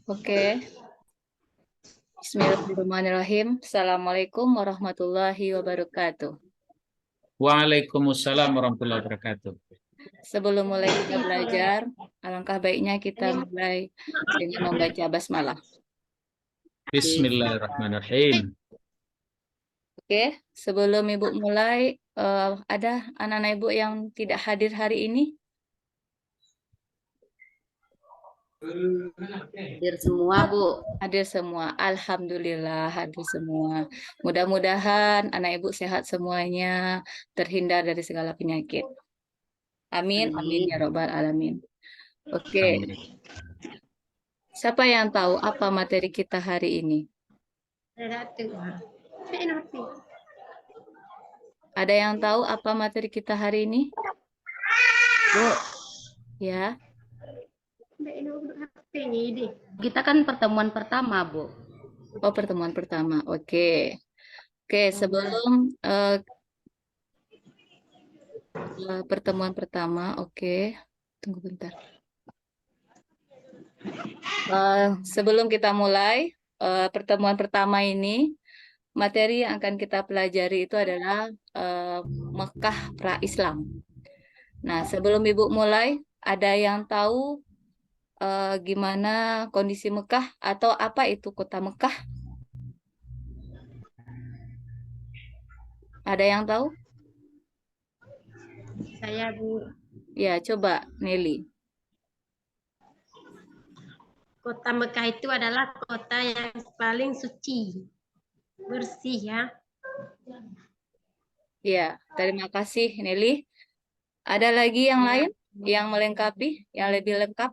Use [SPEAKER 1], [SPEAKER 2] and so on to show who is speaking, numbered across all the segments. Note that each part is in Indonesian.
[SPEAKER 1] Oke. Bismillahirrahmanirrahim. Assalamualaikum warahmatullahi wabarakatuh.
[SPEAKER 2] Waalaikumsalam warahmatullahi wabarakatuh.
[SPEAKER 1] Sebelum mulai kita belajar, alangkah baiknya kita mulai dengan membaca basmalah.
[SPEAKER 2] Bismillahirrahmanirrahim.
[SPEAKER 1] Oke, sebelum Ibu mulai, ada anak-anak Ibu yang tidak hadir hari ini?
[SPEAKER 3] Hadir semua, Bu.
[SPEAKER 1] Hadir semua. Alhamdulillah hadir semua. Mudah-mudahan anak Ibu sehat semuanya, terhindar dari segala penyakit. Amin, amin ya robbal alamin. Oke. Siapa yang tahu apa materi kita hari ini? Ada yang tahu apa materi kita hari ini?
[SPEAKER 3] Bu,
[SPEAKER 1] Ya.
[SPEAKER 3] kita kan pertemuan pertama, Bu.
[SPEAKER 1] Oh, pertemuan pertama. Oke. Oke, sebelum pertemuan pertama, oke. Tunggu bentar. Sebelum kita mulai pertemuan pertama ini, materi yang akan kita pelajari itu adalah Mekah pra-Islam. Nah, sebelum Ibu mulai, ada yang tahu gimana kondisi Mekah atau apa itu kota Mekah? Ada yang tahu?
[SPEAKER 4] Saya, Bu.
[SPEAKER 1] Ya, coba Nelly.
[SPEAKER 4] Kota Mekah itu adalah kota yang paling suci, bersih ya.
[SPEAKER 1] Ya, terima kasih Nelly. Ada lagi yang lain yang melengkapi, yang lebih lengkap?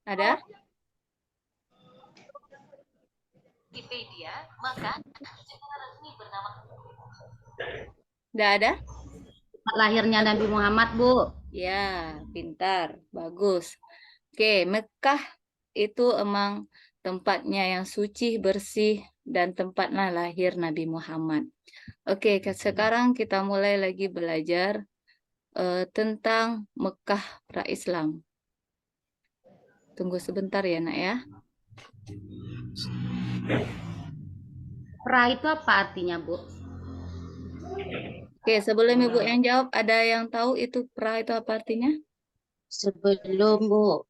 [SPEAKER 1] Ada?
[SPEAKER 5] Wikipedia, maka secara resmi bernama.
[SPEAKER 1] Tidak ada?
[SPEAKER 3] Lahirnya Nabi Muhammad, Bu.
[SPEAKER 1] Ya, pintar, bagus. Oke, Mekah itu emang tempatnya yang suci, bersih, dan tempatnya lahir Nabi Muhammad. Oke, sekarang kita mulai lagi belajar tentang Mekah pra-Islam. Tunggu sebentar ya, Nak ya.
[SPEAKER 3] Pra itu apa artinya, Bu?
[SPEAKER 1] Oke, sebelum Ibu yang jawab, ada yang tahu itu pra itu apa artinya?
[SPEAKER 3] Sebelum, Bu.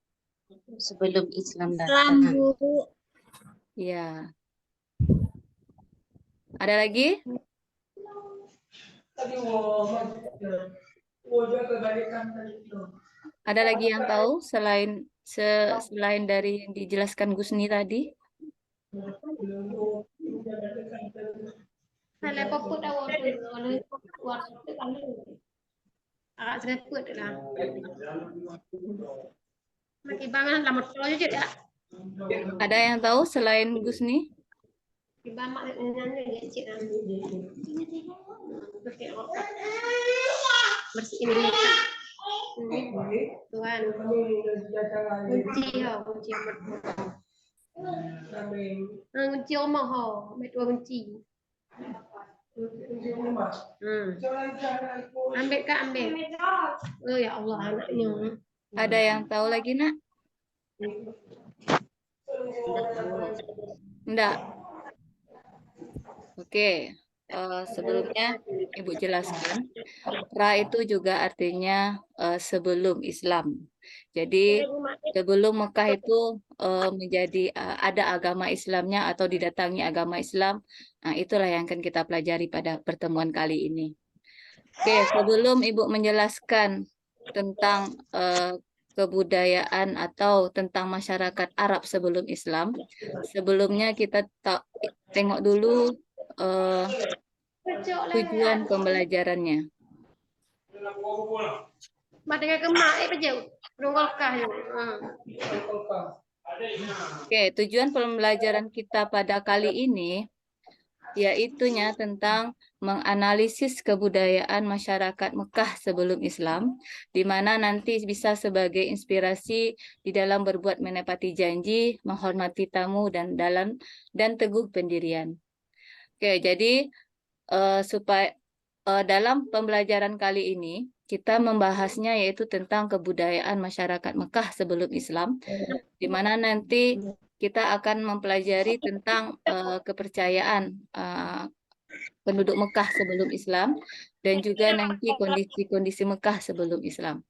[SPEAKER 3] Sebelum Islam
[SPEAKER 4] Islam,
[SPEAKER 3] datang.
[SPEAKER 4] Bu.
[SPEAKER 1] Ya. Ada lagi? Ada lagi yang tahu selain dari yang dijelaskan Gusni tadi?
[SPEAKER 4] Kalau poput awak tu, kalau keluar tu kan agak seremput lah. Makin banget lama terlalu je ya.
[SPEAKER 1] Ada yang tahu selain Gusni?
[SPEAKER 4] Ibamak nyanyi dia cik lah. Bersih Indonesia. Tuhan. Kunci ho, kunci amat. Kunci rumah ho, dua kunci. Ambil Kak, ambil. Oh ya Allah, anaknya.
[SPEAKER 1] Ada yang tahu lagi, Nak? Enggak. Oke. Sebelumnya Ibu jelaskan, pra itu juga artinya sebelum Islam. Jadi sebelum Mekah itu menjadi ada agama Islamnya atau didatangi agama Islam, nah itulah yang akan kita pelajari pada pertemuan kali ini. Oke, sebelum Ibu menjelaskan tentang kebudayaan atau tentang masyarakat Arab sebelum Islam, sebelumnya kita tengok dulu tujuan pembelajarannya.
[SPEAKER 4] Madai kemak pejau. Rongolkah yo.
[SPEAKER 1] Oke, tujuan pembelajaran kita pada kali ini yaitunya tentang menganalisis kebudayaan masyarakat Mekah sebelum Islam, di mana nanti bisa sebagai inspirasi di dalam berbuat menepati janji, menghormati tamu dan teguh pendirian. Oke, jadi supaya dalam pembelajaran kali ini kita membahasnya yaitu tentang kebudayaan masyarakat Mekah sebelum Islam, di mana nanti kita akan mempelajari tentang kepercayaan penduduk Mekah sebelum Islam dan juga nanti kondisi-kondisi Mekah sebelum Islam.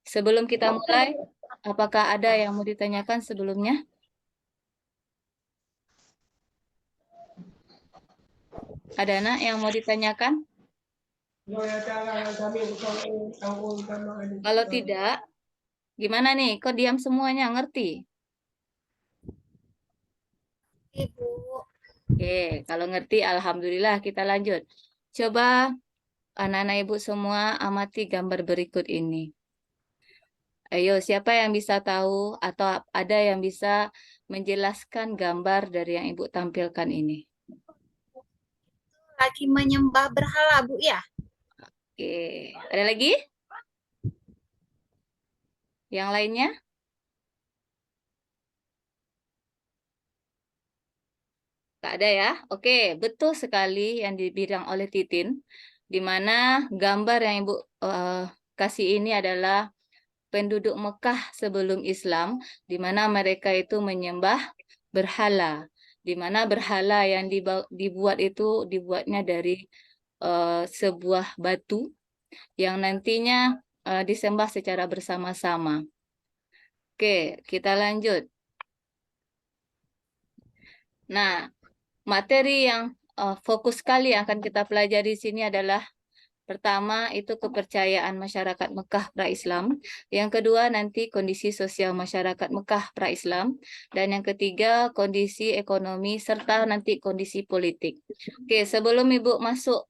[SPEAKER 1] Sebelum kita mulai, apakah ada yang mau ditanyakan sebelumnya? Ada nak yang mau ditanyakan? Kalau tidak, gimana nih? Kok diam semuanya? Ngerti?
[SPEAKER 6] Ibu.
[SPEAKER 1] Oke, kalau ngerti, alhamdulillah kita lanjut. Coba anak-anak ibu semua amati gambar berikut ini. Ayo, siapa yang bisa tahu atau ada yang bisa menjelaskan gambar dari yang ibu tampilkan ini?
[SPEAKER 6] Lagi menyembah berhala, Bu, ya?
[SPEAKER 1] Oke, ada lagi? Yang lainnya? Tak ada ya? Oke, betul sekali yang dibilang oleh Titin, di mana gambar yang ibu kasih ini adalah penduduk Mekah sebelum Islam, di mana mereka itu menyembah berhala, di mana berhala yang dibuat itu dibuatnya dari sebuah batu yang nantinya disembah secara bersama-sama. Oke, kita lanjut. Nah, materi yang fokus sekali yang akan kita pelajari di sini adalah pertama itu kepercayaan masyarakat Mekah pra-Islam, yang kedua nanti kondisi sosial masyarakat Mekah pra-Islam, dan yang ketiga kondisi ekonomi serta nanti kondisi politik. Oke, sebelum Ibu masuk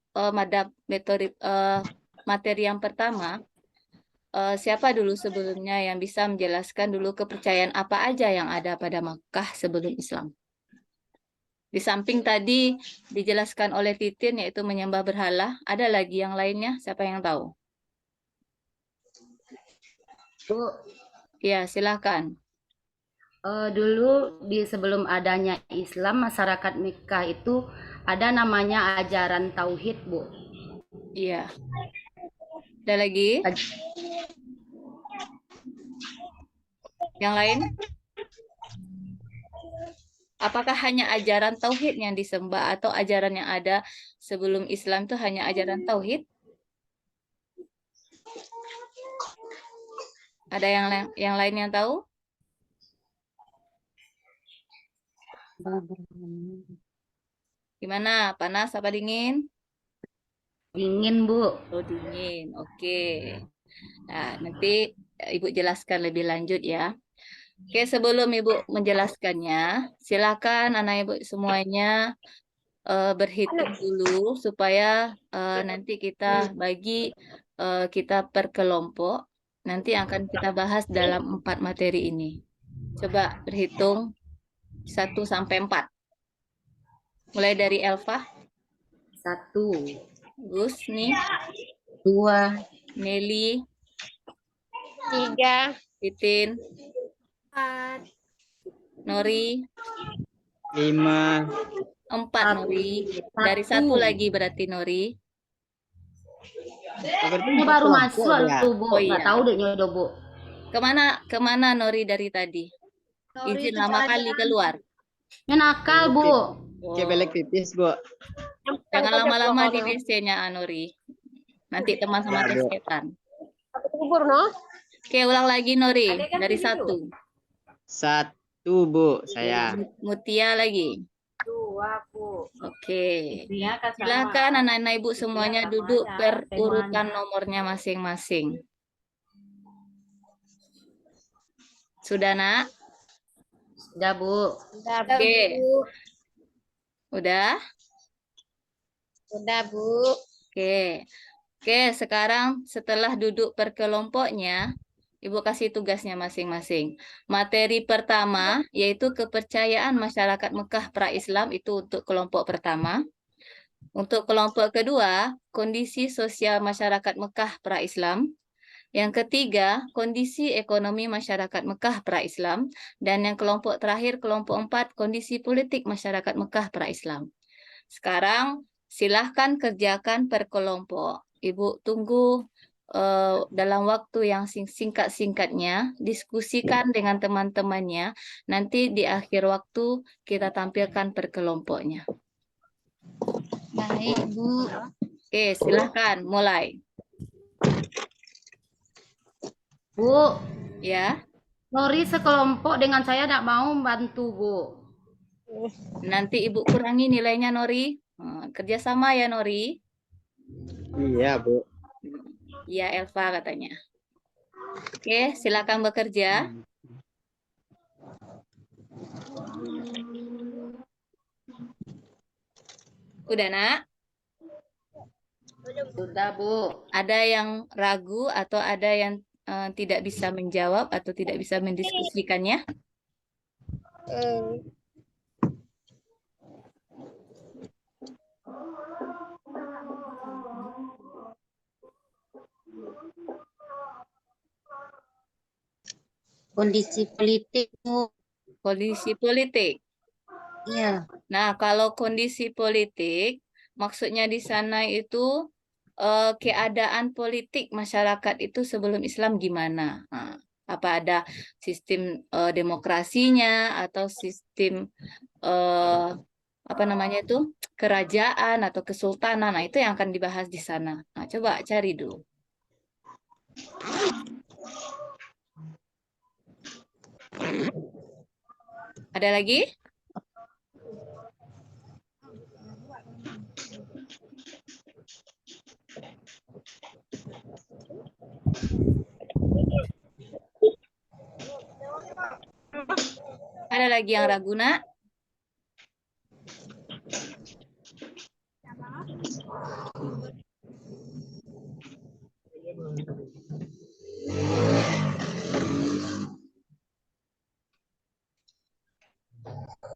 [SPEAKER 1] materi yang pertama, siapa dulu sebelumnya yang bisa menjelaskan dulu kepercayaan apa aja yang ada pada Mekah sebelum Islam? Di samping tadi dijelaskan oleh Titin yaitu menyembah berhala, ada lagi yang lainnya? Siapa yang tahu?
[SPEAKER 3] Bu,
[SPEAKER 1] Ya, silakan.
[SPEAKER 3] dulu sebelum adanya Islam, masyarakat Mekah itu ada namanya ajaran tauhid, Bu.
[SPEAKER 1] Iya. Ada lagi? Yang lain? Apakah hanya ajaran tauhid yang disembah atau ajaran yang ada sebelum Islam itu hanya ajaran tauhid? Ada yang lain yang tahu? Gimana? Panas apa dingin?
[SPEAKER 3] Dingin, Bu.
[SPEAKER 1] Oh, dingin. Oke. Nah, nanti Ibu jelaskan lebih lanjut ya. Oke, sebelum Ibu menjelaskannya, silakan anak Ibu semuanya berhitung dulu supaya nanti kita bagi kita per kelompok. Nanti akan kita bahas dalam 4 materi ini. Coba berhitung 1 sampai 4. Mulai dari Elva,
[SPEAKER 3] 1,
[SPEAKER 1] Gus, nih,
[SPEAKER 3] 2,
[SPEAKER 1] Nelly,
[SPEAKER 4] 3,
[SPEAKER 1] Titin,
[SPEAKER 6] 4.
[SPEAKER 1] Nori,
[SPEAKER 2] 5.
[SPEAKER 1] 4 Nori. Dari 1 lagi berarti Nori.
[SPEAKER 3] Ini baru masuk tuh, Bu.
[SPEAKER 1] Oh,
[SPEAKER 3] Nggak
[SPEAKER 1] iya.
[SPEAKER 3] tahu deh nyodo, Bu.
[SPEAKER 1] Kemana Nori dari tadi? Izin lama kali keluar.
[SPEAKER 3] Ini nakal, Bu.
[SPEAKER 1] Oh,
[SPEAKER 2] Kebelek pipis, Bu.
[SPEAKER 1] jangan lama-lama di WC-nya, Nori. Nanti teman sama
[SPEAKER 2] Ya, Bu.
[SPEAKER 1] setan.
[SPEAKER 4] kubur, no?
[SPEAKER 1] Oke, ulang lagi Nori. Dari 1.
[SPEAKER 2] 1, Bu, saya.
[SPEAKER 1] Mutia lagi.
[SPEAKER 6] 2, Bu.
[SPEAKER 1] Oke.
[SPEAKER 6] Istrinya kan sama.
[SPEAKER 1] Silakan anak-anak ibu semuanya
[SPEAKER 6] Sama
[SPEAKER 1] duduk
[SPEAKER 6] aja,
[SPEAKER 1] per urutan
[SPEAKER 6] temanya.
[SPEAKER 1] nomornya masing-masing. Sudah, Nak?
[SPEAKER 3] Udah, Bu.
[SPEAKER 4] Udah,
[SPEAKER 1] Oke. Udah?
[SPEAKER 4] Udah, Bu.
[SPEAKER 1] Oke. Oke, sekarang setelah duduk per kelompoknya, Ibu kasih tugasnya masing-masing. Materi pertama yaitu kepercayaan masyarakat Mekah pra-Islam, itu untuk kelompok pertama. Untuk kelompok kedua, kondisi sosial masyarakat Mekah pra-Islam. Yang ketiga, kondisi ekonomi masyarakat Mekah pra-Islam. Dan yang kelompok terakhir, kelompok 4, kondisi politik masyarakat Mekah pra-Islam. Sekarang silahkan kerjakan per kelompok. Ibu tunggu dalam waktu yang singkat-singkatnya, diskusikan dengan teman-temannya. Nanti di akhir waktu kita tampilkan per kelompoknya.
[SPEAKER 3] Baik, Bu.
[SPEAKER 1] Oke, silahkan mulai.
[SPEAKER 3] Bu,
[SPEAKER 1] Ya,
[SPEAKER 3] Nori sekelompok dengan saya tidak mau membantu, Bu.
[SPEAKER 1] nanti Ibu kurangi nilainya, Nori. Kerjasama ya, Nori.
[SPEAKER 2] Iya, Bu.
[SPEAKER 1] Iya, Elva katanya. Oke, silakan bekerja. Udah, Nak?
[SPEAKER 3] Sudah, Bu.
[SPEAKER 1] Ada yang ragu atau ada yang tidak bisa menjawab atau tidak bisa mendiskusikannya?
[SPEAKER 3] Kondisi politik, Bu.
[SPEAKER 1] Kondisi politik.
[SPEAKER 3] Iya.
[SPEAKER 1] Nah, kalau kondisi politik, maksudnya di sana itu keadaan politik masyarakat itu sebelum Islam gimana? Nah, apa ada sistem demokrasinya atau sistem apa namanya itu kerajaan atau kesultanan? Nah, itu yang akan dibahas di sana. Nah, coba cari dulu. Ada lagi? Ada lagi yang ragu, Nak?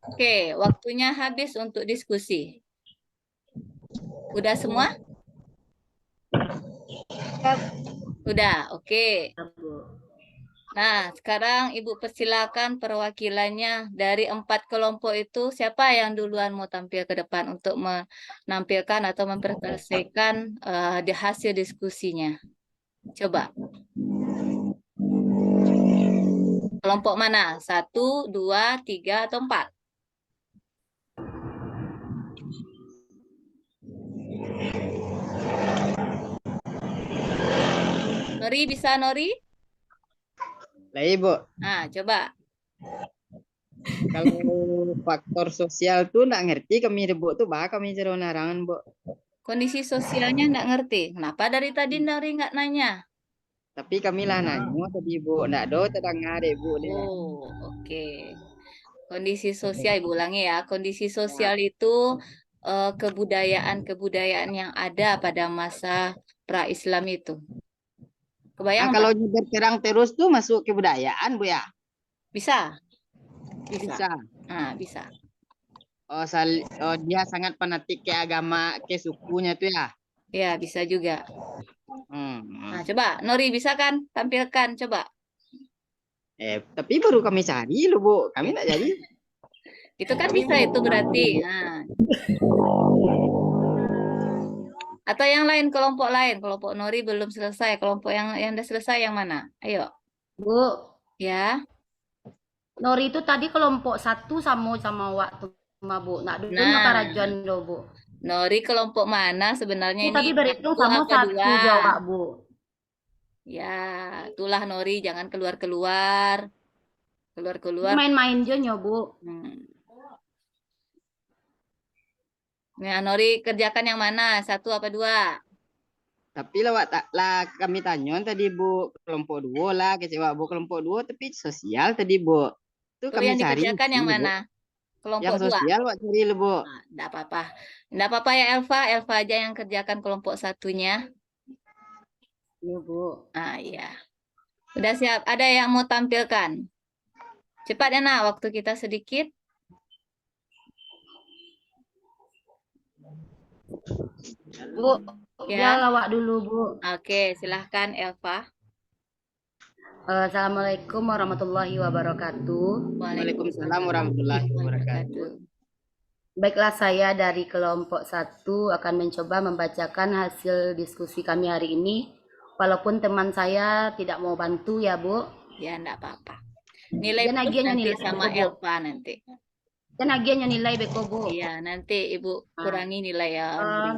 [SPEAKER 1] Oke, waktunya habis untuk diskusi. Udah semua? Udah, oke. Nah, sekarang Ibu persilakan perwakilannya dari 4 kelompok itu, siapa yang duluan mau tampil ke depan untuk menampilkan atau mempresentasikan di hasil diskusinya? Coba. Kelompok mana? 1, 2, 3, atau 4? Nori, bisa Nori?
[SPEAKER 2] Lah, Ibu.
[SPEAKER 1] Nah, coba.
[SPEAKER 2] Kalau faktor sosial tuh nggak ngerti kami, Bu. Tuh bah kami cari narangan, Bu.
[SPEAKER 1] Kondisi sosialnya nggak ngerti. Kenapa dari tadi Nori nggak nanya?
[SPEAKER 2] Tapi kami lah nanya tadi, Bu. Nggak ada terdengar, Bu.
[SPEAKER 1] Oh, oke. Kondisi sosial, Ibu ulangi ya. Kondisi sosial itu kebudayaan-kebudayaan yang ada pada masa pra-Islam itu. Kebayang
[SPEAKER 2] Kalau
[SPEAKER 1] nggak?
[SPEAKER 2] berperang terus tuh masuk kebudayaan, Bu ya?
[SPEAKER 1] Bisa?
[SPEAKER 2] Bisa.
[SPEAKER 1] Nah, bisa.
[SPEAKER 2] Oh, dia sangat fanatik ke agama, ke sukunya tuh ya?
[SPEAKER 1] Ya, bisa juga.
[SPEAKER 2] Hmm.
[SPEAKER 1] Nah, coba. Nori, bisa kan? Tampilkan, coba.
[SPEAKER 2] Tapi baru kami cari loh, Bu. Kami nggak jadi.
[SPEAKER 1] Itu kan bisa itu berarti. Nah. Atau yang lain, kelompok lain. Kelompok Nori belum selesai. Kelompok yang udah selesai yang mana? Ayo.
[SPEAKER 3] Bu,
[SPEAKER 1] Ya.
[SPEAKER 3] Nori itu tadi kelompok 1 sama waktu sama Bu. Nak dulu
[SPEAKER 1] Nah.
[SPEAKER 3] karajuan lo, Bu.
[SPEAKER 1] Nori kelompok mana sebenarnya
[SPEAKER 3] Bu,
[SPEAKER 1] ini?
[SPEAKER 3] tadi berhitung
[SPEAKER 1] 1
[SPEAKER 3] sama
[SPEAKER 1] apa
[SPEAKER 3] 1
[SPEAKER 1] 2?
[SPEAKER 3] jawab, Bu.
[SPEAKER 1] Ya, itulah Nori, jangan keluar-keluar. Keluar-keluar.
[SPEAKER 3] Main-main aja, Bu.
[SPEAKER 1] Nah, Nori kerjakan yang mana? 1 apa 2?
[SPEAKER 2] Tapi lah kami tanya tadi, Bu, kelompok 2 lah, kecewa Bu kelompok 2, tapi sosial tadi, Bu. Itu
[SPEAKER 1] Tuh
[SPEAKER 2] kami
[SPEAKER 1] yang
[SPEAKER 2] cari
[SPEAKER 1] dikerjakan yang
[SPEAKER 2] Bu.
[SPEAKER 1] mana? Kelompok
[SPEAKER 2] Yang
[SPEAKER 1] 2.
[SPEAKER 2] sosial Wak cari lu, Bu.
[SPEAKER 1] Nah, enggak apa-apa. Enggak apa-apa ya Elva. Elva aja yang kerjakan kelompok 1-nya.
[SPEAKER 3] Iya, Bu.
[SPEAKER 1] Ah, iya. Udah siap. Ada yang mau tampilkan? Cepat ya, Nak. Waktu kita sedikit.
[SPEAKER 3] Bu,
[SPEAKER 1] Ya.
[SPEAKER 3] ya lawak dulu, Bu.
[SPEAKER 1] Oke, silahkan Elva.
[SPEAKER 3] Baiklah, saya dari kelompok 1 akan mencoba membacakan hasil diskusi kami hari ini. Walaupun teman saya tidak mau bantu ya, Bu.
[SPEAKER 1] Ya, enggak apa-apa. Nilai
[SPEAKER 3] Dia
[SPEAKER 1] plus
[SPEAKER 3] nagiannya
[SPEAKER 1] nanti
[SPEAKER 3] nilai
[SPEAKER 1] sama
[SPEAKER 3] Beko, Bu.
[SPEAKER 1] Elva nanti.
[SPEAKER 3] Dia nagiannya nilai Beko, Bu.
[SPEAKER 1] Iya, nanti Ibu
[SPEAKER 3] Nah,
[SPEAKER 1] kurangi nilai ya, Nuri.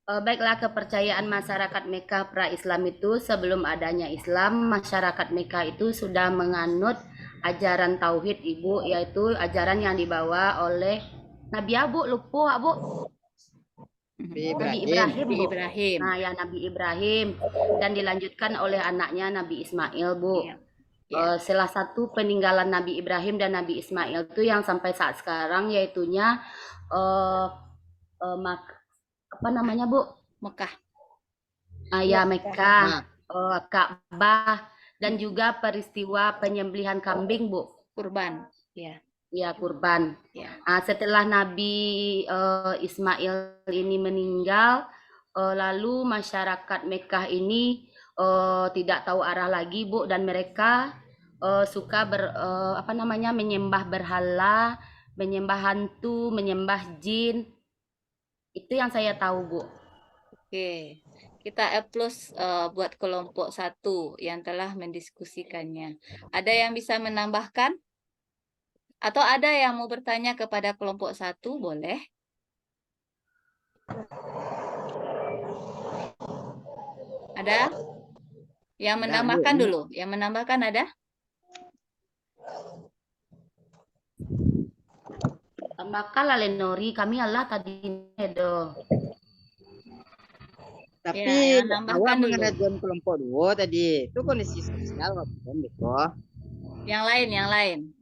[SPEAKER 3] baiklah, kepercayaan masyarakat Mekah pra-Islam itu sebelum adanya Islam, masyarakat Mekah itu sudah menganut ajaran tauhid, Ibu, yaitu ajaran yang dibawa oleh Nabi Abu, lupa, Bu. Nabi
[SPEAKER 2] Ibrahim.
[SPEAKER 3] Ibrahim,
[SPEAKER 1] Nabi
[SPEAKER 3] Bu.
[SPEAKER 1] Ibrahim.
[SPEAKER 3] Nah, ya Nabi Ibrahim dan dilanjutkan oleh anaknya Nabi Ismail, Bu.
[SPEAKER 1] Iya. Ya.
[SPEAKER 3] Salah satu peninggalan Nabi Ibrahim dan Nabi Ismail itu yang sampai saat sekarang yaitunya apa namanya, Bu?
[SPEAKER 1] Mekah.
[SPEAKER 3] Ya Mekah,
[SPEAKER 2] Nah,
[SPEAKER 3] Ka'bah dan juga peristiwa penyembelihan kambing, Bu.
[SPEAKER 1] Kurban. Ya.
[SPEAKER 3] Ya, kurban.
[SPEAKER 1] Ya.
[SPEAKER 3] Setelah Nabi Ismail ini meninggal, lalu masyarakat Mekah ini tidak tahu arah lagi, Bu, dan mereka suka menyembah berhala, menyembah hantu, menyembah jin. Itu yang saya tahu, Bu.
[SPEAKER 1] Oke. Kita A+ buat kelompok 1 yang telah mendiskusikannya. Ada yang bisa menambahkan? Atau ada yang mau bertanya kepada kelompok 1? Boleh. Ada? Yang menambahkan
[SPEAKER 2] Bu.
[SPEAKER 1] dulu. Yang menambahkan ada?
[SPEAKER 3] Tambahkan lah Lenori, kami Allah tadi do.
[SPEAKER 2] Tapi
[SPEAKER 1] Ya, yang nambahkan
[SPEAKER 2] awak
[SPEAKER 1] dulu.
[SPEAKER 2] mengenai kelompok 2 tadi, itu kondisi sosial bukan Beko.
[SPEAKER 1] Yang lain.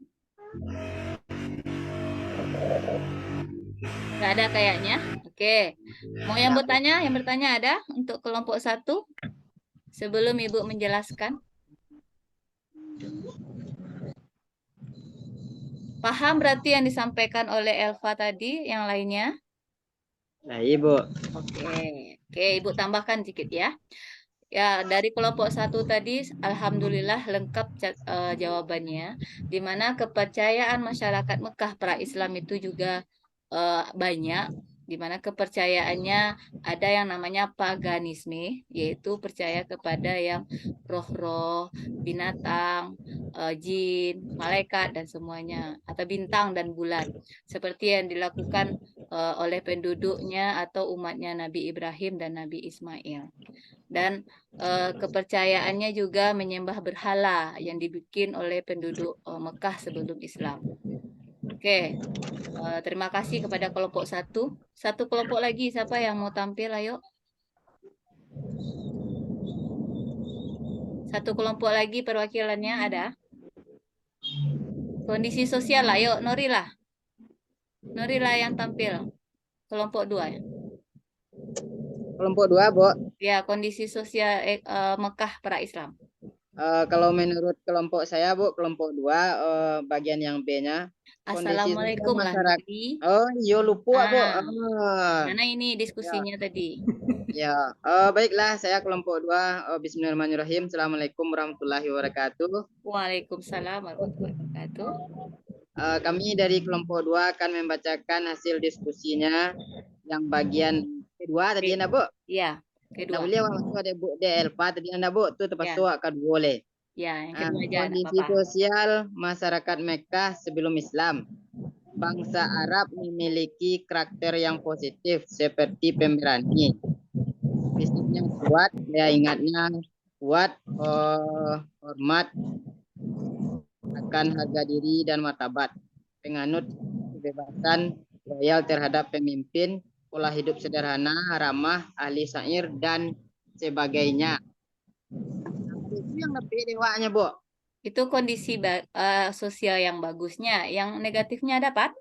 [SPEAKER 1] Nggak ada kayaknya. Oke. Mau yang bertanya ada untuk kelompok 1? Sebelum Ibu menjelaskan. Paham berarti yang disampaikan oleh Elva tadi, yang lainnya?
[SPEAKER 2] Nah, Ibu.
[SPEAKER 1] Oke, Ibu tambahkan sedikit ya. Ya, dari kelompok 1 tadi, alhamdulillah lengkap jawabannya. Di mana kepercayaan masyarakat Mekah pra-Islam itu juga banyak. Di mana kepercayaannya ada yang namanya paganisme, yaitu percaya kepada yang roh-roh, binatang, jin, malaikat, dan semuanya. Atau bintang dan bulan. Seperti yang dilakukan oleh penduduknya atau umatnya Nabi Ibrahim dan Nabi Ismail. Dan kepercayaannya juga menyembah berhala yang dibikin oleh penduduk Mekah sebelum Islam. Oke, terima kasih kepada kelompok 1. Satu kelompok lagi, siapa yang mau tampil? Ayo. Satu kelompok lagi perwakilannya ada. Kondisi sosial, ayo Nori lah. Nori lah yang tampil. Kelompok 2 ya.
[SPEAKER 2] Kelompok 2, Bu.
[SPEAKER 1] Ya, kondisi sosial Mekah pra-Islam.
[SPEAKER 2] Kalau menurut kelompok saya, Bu, kelompok 2 bagian yang B-nya.
[SPEAKER 1] Assalamualaikum lah, Nuri.
[SPEAKER 2] Oh, iya lupa, Bu.
[SPEAKER 1] Mana ini diskusinya tadi?
[SPEAKER 2] Ya, baiklah, saya kelompok 2. Bismillahirrahmanirrahim. Assalamualaikum warahmatullahi wabarakatuh.
[SPEAKER 1] Waalaikumsalam warahmatullahi wabarakatuh.
[SPEAKER 2] Kami dari kelompok 2 akan membacakan hasil diskusinya yang bagian kedua tadi, Bu.
[SPEAKER 1] Iya,
[SPEAKER 2] Nah,
[SPEAKER 1] kedua.
[SPEAKER 2] boleh masuk ada Bu de Elva tadi Bu, tuh tepat
[SPEAKER 1] Ya.
[SPEAKER 2] tuh akan boleh.
[SPEAKER 1] Ya, yang kedua aja, nggak
[SPEAKER 2] Kondisi
[SPEAKER 1] apa-apa.
[SPEAKER 2] sosial masyarakat Mekah sebelum Islam. Bangsa Arab memiliki karakter yang positif seperti pemberani. Fisiknya kuat, ya ingatnya kuat, hormat akan harga diri dan martabat. Penganut kebebasan, loyal terhadap pemimpin, pola hidup sederhana, ramah, ahli syair dan sebagainya. Itu yang lebih dewanya, Bu.
[SPEAKER 1] Itu kondisi sosial yang bagusnya. Yang negatifnya dapat?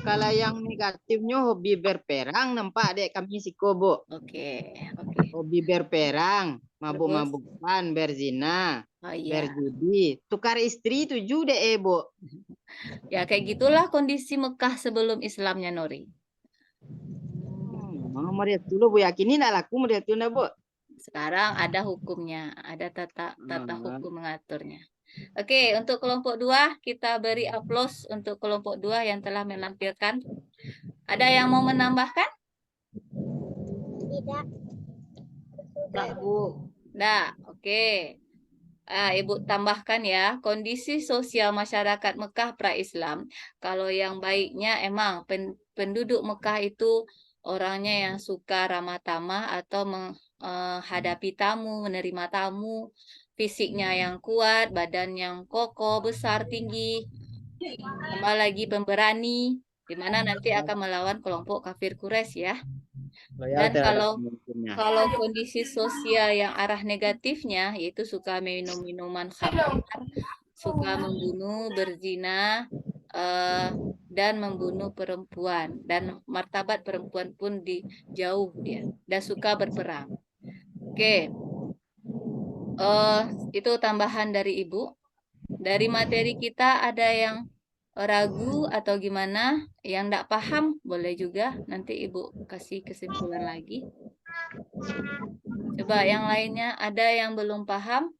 [SPEAKER 2] Kalau yang negatifnya hobi berperang, nampak dek kami siko, Bu.
[SPEAKER 1] Oke.
[SPEAKER 2] Hobi berperang, mabuk-mabukan, berzina, berjudi, tukar istri 7 dek, Bu.
[SPEAKER 1] Ya, kayak gitulah kondisi Mekah sebelum Islamnya, Nori.
[SPEAKER 2] Melihat dulu, Bu, yakini nak laku melihat dulu, Bu.
[SPEAKER 1] Sekarang ada hukumnya, ada tata hukum mengaturnya. Oke, untuk kelompok 2 kita beri aplaus untuk kelompok 2 yang telah menampilkan. Ada yang mau menambahkan?
[SPEAKER 6] Tidak.
[SPEAKER 3] Enggak, Bu.
[SPEAKER 1] Nah, oke. Ibu tambahkan ya, kondisi sosial masyarakat Mekah pra-Islam. Kalau yang baiknya emang penduduk Mekah itu orangnya yang suka ramah tamah atau menghadapi tamu, menerima tamu, fisiknya yang kuat, badan yang kokoh, besar, tinggi, tambah lagi pemberani, di mana nanti akan melawan kelompok kafir Quraisy ya.
[SPEAKER 2] Loyal
[SPEAKER 1] Dan
[SPEAKER 2] terhadap
[SPEAKER 1] kalau
[SPEAKER 2] pemimpinnya.
[SPEAKER 1] kondisi sosial yang arah negatifnya, yaitu suka minum minuman khamar, suka membunuh, berzina, dan membunuh perempuan, dan martabat perempuan pun dijauh dia, dan suka berperang. Oke, itu tambahan dari Ibu. Dari materi kita ada yang ragu atau gimana, yang tidak paham boleh juga nanti Ibu kasih kesimpulan lagi. Coba yang lainnya, ada yang belum paham?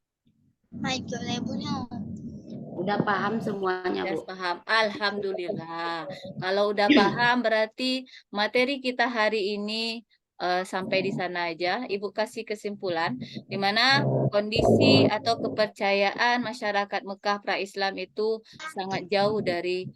[SPEAKER 3] Udah paham semuanya,
[SPEAKER 1] Udah
[SPEAKER 3] Bu.
[SPEAKER 1] paham. Alhamdulillah. Kalau udah paham berarti materi kita hari ini sampai di sana aja. Ibu kasih kesimpulan di mana kondisi atau kepercayaan masyarakat Mekah pra-Islam itu sangat jauh dari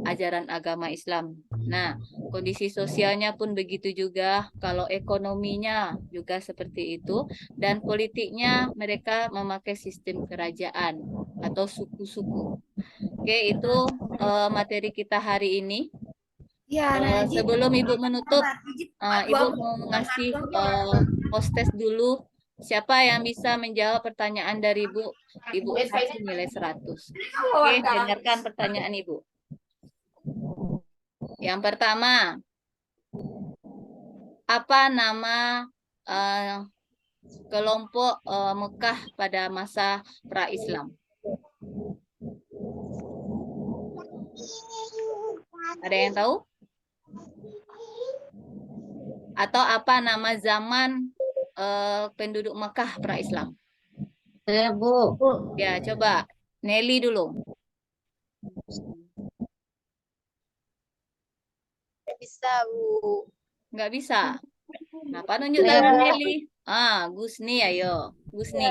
[SPEAKER 1] ajaran agama Islam. Nah, kondisi sosialnya pun begitu juga. Kalau ekonominya juga seperti itu, dan politiknya mereka memakai sistem kerajaan atau suku-suku. Oke, itu materi kita hari ini. Sebelum Ibu menutup, Ibu mau ngasih post-test dulu. Siapa yang bisa menjawab pertanyaan dari Ibu? Ibu kasih nilai 100. Oke, dengarkan pertanyaan Ibu. Yang pertama, apa nama kelompok Mekah pada masa pra-Islam? Ada yang tahu? Atau apa nama zaman penduduk Mekah pra-Islam?
[SPEAKER 3] Saya, Bu.
[SPEAKER 1] Ya, coba Nelly dulu.
[SPEAKER 6] Bisa, Bu.
[SPEAKER 1] Nggak bisa. Kenapa nunjuk tangan Nelly? Gusni, ayo. Gusni.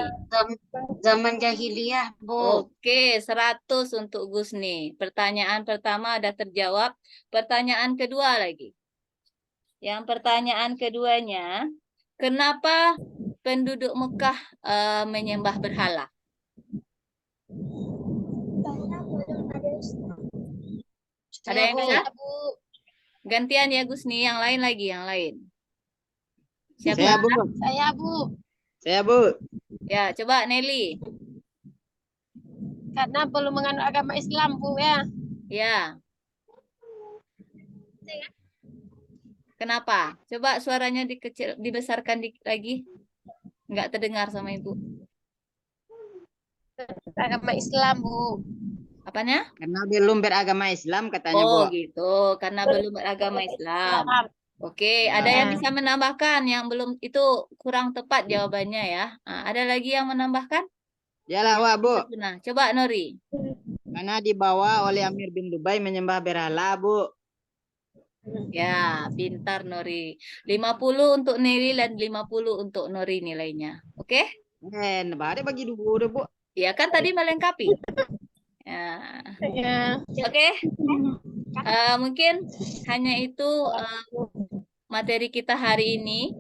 [SPEAKER 3] Zaman jahiliyah, Bu.
[SPEAKER 1] Oke, 100 untuk Gusni. Pertanyaan pertama ada terjawab. Pertanyaan kedua lagi. Yang pertanyaan keduanya, kenapa penduduk Mekah menyembah berhala? Ada yang bisa? Gantian ya Gusni, yang lain lagi, yang lain. Siapa?
[SPEAKER 2] Saya, Bu.
[SPEAKER 6] Saya, Bu.
[SPEAKER 2] Saya, Bu.
[SPEAKER 1] Ya, coba Nelly.
[SPEAKER 4] Karena belum menganut agama Islam, Bu ya.
[SPEAKER 1] Ya. Kenapa? Coba suaranya dibesarkan dikit lagi. Nggak terdengar sama Ibu.
[SPEAKER 4] Agama Islam, Bu.
[SPEAKER 1] Apanya?
[SPEAKER 2] Karena belum beragama Islam katanya,
[SPEAKER 1] Oh,
[SPEAKER 2] Bu.
[SPEAKER 1] gitu. Karena belum beragama Islam. Oke,
[SPEAKER 2] Ya.
[SPEAKER 1] ada yang bisa menambahkan yang belum itu kurang tepat jawabannya ya. Nah, ada lagi yang menambahkan?
[SPEAKER 2] Yalah, Wak, Bu.
[SPEAKER 1] Nah, coba Nori.
[SPEAKER 2] Karena dibawa oleh Amir bin Dubai menyembah berhala, Bu.
[SPEAKER 1] Ya, pintar Nori. 50 untuk Neri dan 50 untuk Nori nilainya. Oke?
[SPEAKER 2] Ada bagi dua, Bu.
[SPEAKER 1] Ya kan tadi melengkapi. Ya.
[SPEAKER 4] Ya.
[SPEAKER 1] Oke. Mungkin hanya itu materi kita hari ini.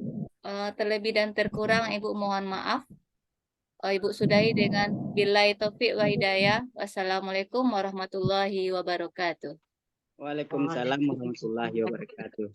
[SPEAKER 1] Terlebih dan terkurang Ibu mohon maaf. Ibu sudahi dengan billahi taufiq wa hidayah. Wassalamualaikum warahmatullahi wabarakatuh.
[SPEAKER 2] Waalaikumsalam warahmatullahi wabarakatuh.